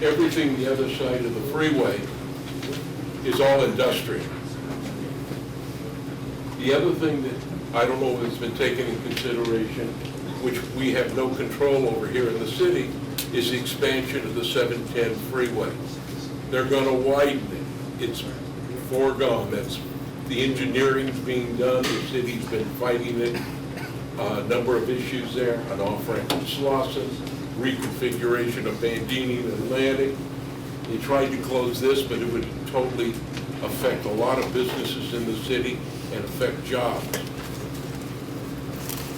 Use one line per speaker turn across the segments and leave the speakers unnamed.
everything the other side of the freeway is all industrial. The other thing that I don't know if it's been taken in consideration, which we have no control over here in the city, is the expansion of the 710 freeway. They're going to widen it. It's foregone. That's the engineering's being done. The city's been fighting it. A number of issues there, an off-ramp to Slauson, reconfiguration of Bandini and Atlantic. They tried to close this, but it would totally affect a lot of businesses in the city and affect jobs.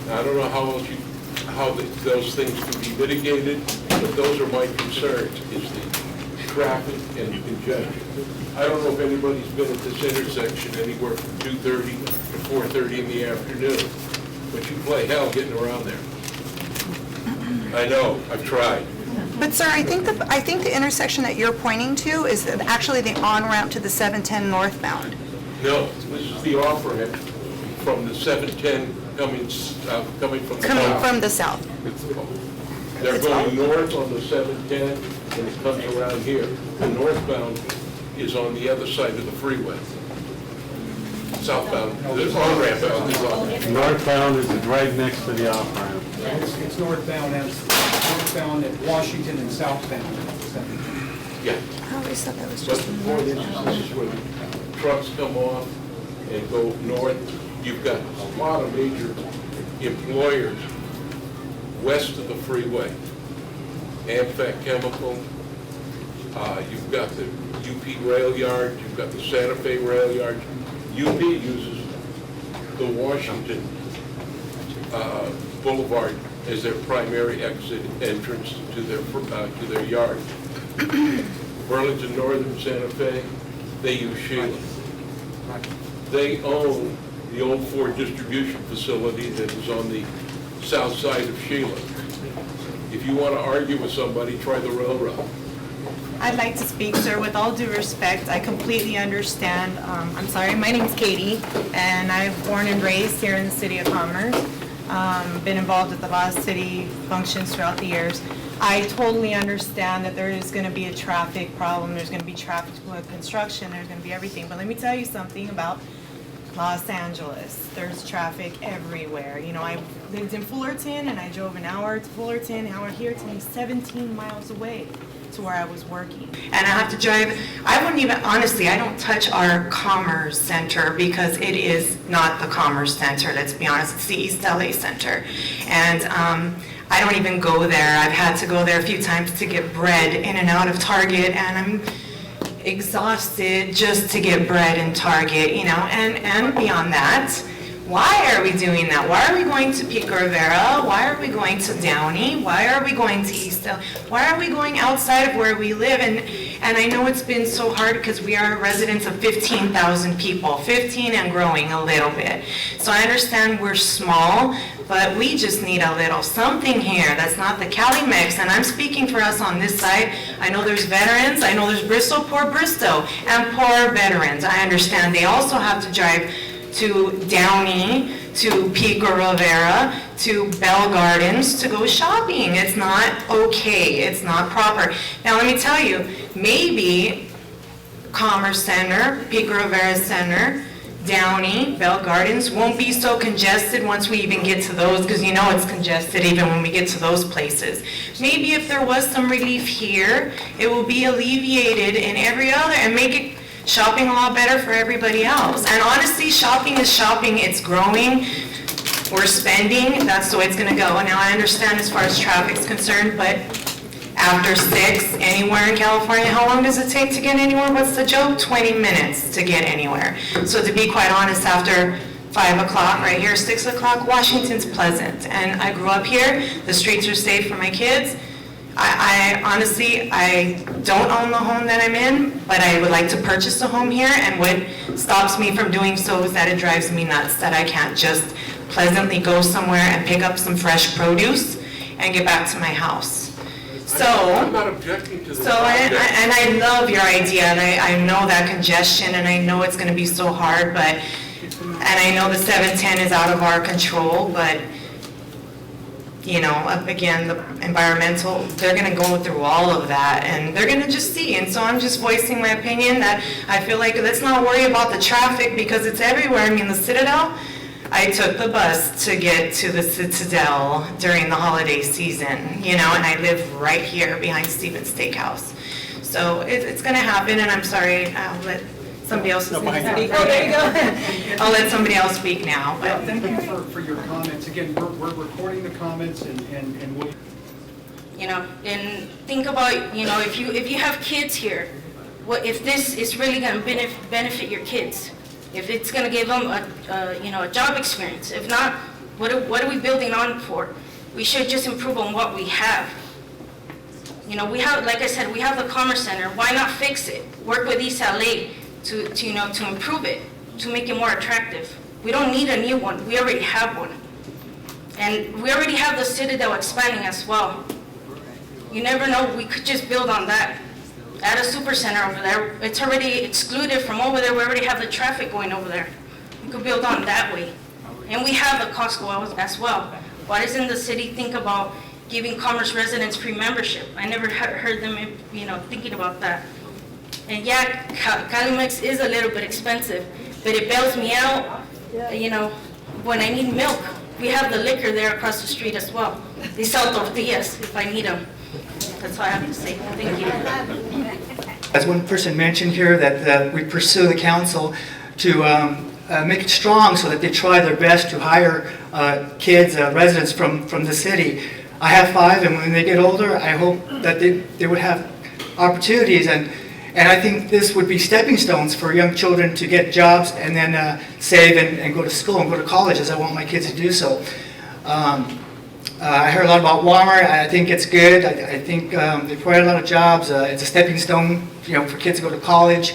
Now, I don't know how those things can be mitigated, but those are my concerns, is the traffic and congestion. I don't know if anybody's been at this intersection anywhere from 2:30 to 4:30 in the afternoon, but you play hell getting around there. I know, I've tried.
But sir, I think the intersection that you're pointing to is actually the on-ramp to the 710 northbound.
No, this is the off-ramp from the 710 coming from the
Coming
south.
from the south.
They're going north on the 710, and it comes around here. The northbound is on the other side of the freeway. Southbound, the on-ramp is on.
Northbound is right next to the off-ramp.
It's northbound at Washington and southbound.
Yeah.
I always thought that was
But
just
the point is, this is where the trucks come off and go north. You've got a lot of major employers west of the freeway. Amfac Chemical, you've got the UP Rail Yard, you've got the Santa Fe Rail Yard. UP uses the Washington Boulevard as their primary exit entrance to their yard. Burlington Northern, Santa Fe, they use Sheila. They own the old Ford distribution facility that is on the south side of Sheila. If you want to argue with somebody, try the railroad.
I'd like to speak, sir. With all due respect, I completely understand. I'm sorry, my name's Katie, and I'm born and raised here in the city of Commerce. Been involved with a lot of city functions throughout the years. I totally understand that there is going to be a traffic problem. There's going to be traffic with construction. There's going to be everything. But let me tell you something about Los Angeles. There's traffic everywhere. You know, I lived in Fullerton, and I drove an hour to Fullerton, an hour here to me, 17 miles away to where I was working.
And I have to drive, I wouldn't even, honestly, I don't touch our Commerce Center because it is not the Commerce Center, let's be honest, it's the East LA Center. And I don't even go there. I've had to go there a few times to get bread in and out of Target, and I'm exhausted just to get bread in Target, you know, and beyond that, why are we doing that? Why are we going to Pico Rivera? Why are we going to Downey? Why are we going to East LA? Why are we going outside of where we live? And I know it's been so hard because we are residents of 15,000 people, 15 and growing a little bit. So I understand we're small, but we just need a little something here that's not the Cali mix. And I'm speaking for us on this side. I know there's veterans. I know there's Bristol, poor Bristol, and poor veterans. I understand they also have to drive to Downey, to Pico Rivera, to Bell Gardens to go shopping. It's not okay. It's not proper. Now let me tell you, maybe Commerce Center, Pico Rivera Center, Downey, Bell Gardens won't be so congested once we even get to those, because you know it's congested even when we get to those places. Maybe if there was some relief here, it will be alleviated in every other and make it shopping a lot better for everybody else. And honestly, shopping is shopping. It's growing. We're spending. That's the way it's going to go. Now, I understand as far as traffic's concerned, but after 6, anywhere in California, how long does it take to get anywhere? What's the joke? 20 minutes to get anywhere. So to be quite honest, after 5 o'clock right here, 6 o'clock, Washington's pleasant. And I grew up here. The streets are safe for my kids. I honestly, I don't own the home that I'm in, but I would like to purchase a home here, and what stops me from doing so is that it drives me nuts that I can't just pleasantly go somewhere and pick up some fresh produce and get back to my house. So,
I'm not objecting to this.
and I love your idea, and I know that congestion, and I know it's going to be so hard, but, and I know the 710 is out of our control, but you know, again, the environmental, they're gonna go through all of that, and they're gonna just see, and so I'm just voicing my opinion that I feel like let's not worry about the traffic, because it's everywhere. I mean, the Citadel, I took the bus to get to the Citadel during the holiday season, you know, and I live right here behind Stevens Steakhouse. So it's gonna happen, and I'm sorry, I'll let somebody else speak. Oh, there you go. I'll let somebody else speak now,
Well,
but.
thank you for your comments. Again, we're recording the comments and we'll.
You know, and think about, you know, if you have kids here, what if this is really going to benefit your kids? If it's going to give them a job experience. If not, what are we building on for? We should just improve on what we have. You know, we have, like I said, we have the Commerce Center. Why not fix it? Work with East LA to improve it, to make it more attractive. We don't need a new one. We already have one. And we already have the Citadel expanding as well. You never know, we could just build on that. Add a super center over there. It's already excluded from over there. We already have the traffic going over there. We could build on that way. And we have the Costco as well. Why doesn't the city think about giving Commerce residents free membership? I never heard them, you know, thinking about that. And yeah, Calimex is a little bit expensive, but it bails me out, you know, when I need milk. We have the liquor there across the street as well. They sell tortillas if I need them. That's all I have to say. Thank you.
As one person mentioned here, that we pursue the council to make it strong so that they try their best to hire kids, residents from the city. I have 5, and when they get older, I hope that they would have opportunities, and I think this would be stepping stones for young children to get jobs and then save and go to school and go to college, as I want my kids to do so. I heard a lot about Wal Mart. I think it's good. I think they provide a lot of jobs. It's a stepping stone, you know, for kids to go to college.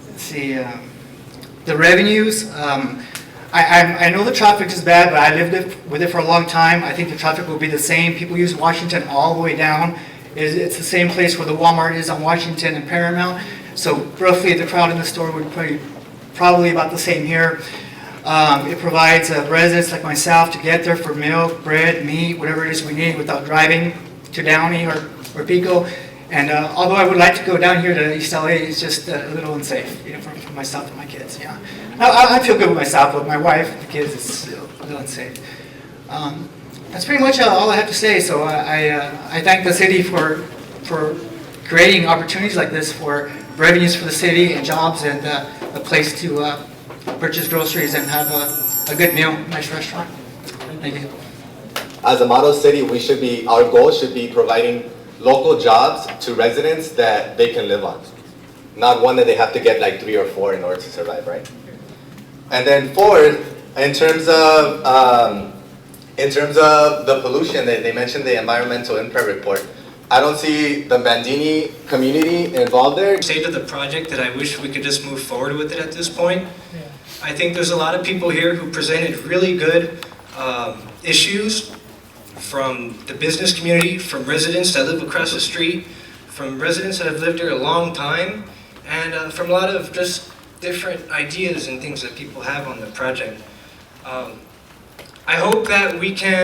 Let's see, the revenues. I know the traffic is bad, but I lived with it for a long time. I think the traffic will be the same. People use Washington all the way down. It's the same place where the Walmart is on Washington and Paramount. So roughly the crowd in the store would probably about the same here. It provides residents like myself to get there for milk, bread, meat, whatever it is we need without driving to Downey or Pico. And although I would like to go down here to East LA, it's just a little unsafe, you know, for myself and my kids. Yeah, I feel good with myself, but my wife, the kids, it's still a little unsafe. That's pretty much all I have to say. So I thank the city for creating opportunities like this for revenues for the city and jobs and a place to purchase groceries and have a good meal, nice restaurant. Thank you.
As a model city, our goal should be providing local jobs to residents that they can live on. Not one that they have to get like 3 or 4 in order to survive, right? And then 4th, in terms of the pollution, they mentioned the environmental impact report. I don't see the Bandini community involved there.
Say to the project that I wish we could just move forward with it at this point. I think there's a lot of people here who presented really good issues from the business community, from residents that live across the street, from residents that have lived here a long time, and from a lot of just different ideas and things that people have on the project. I hope that we can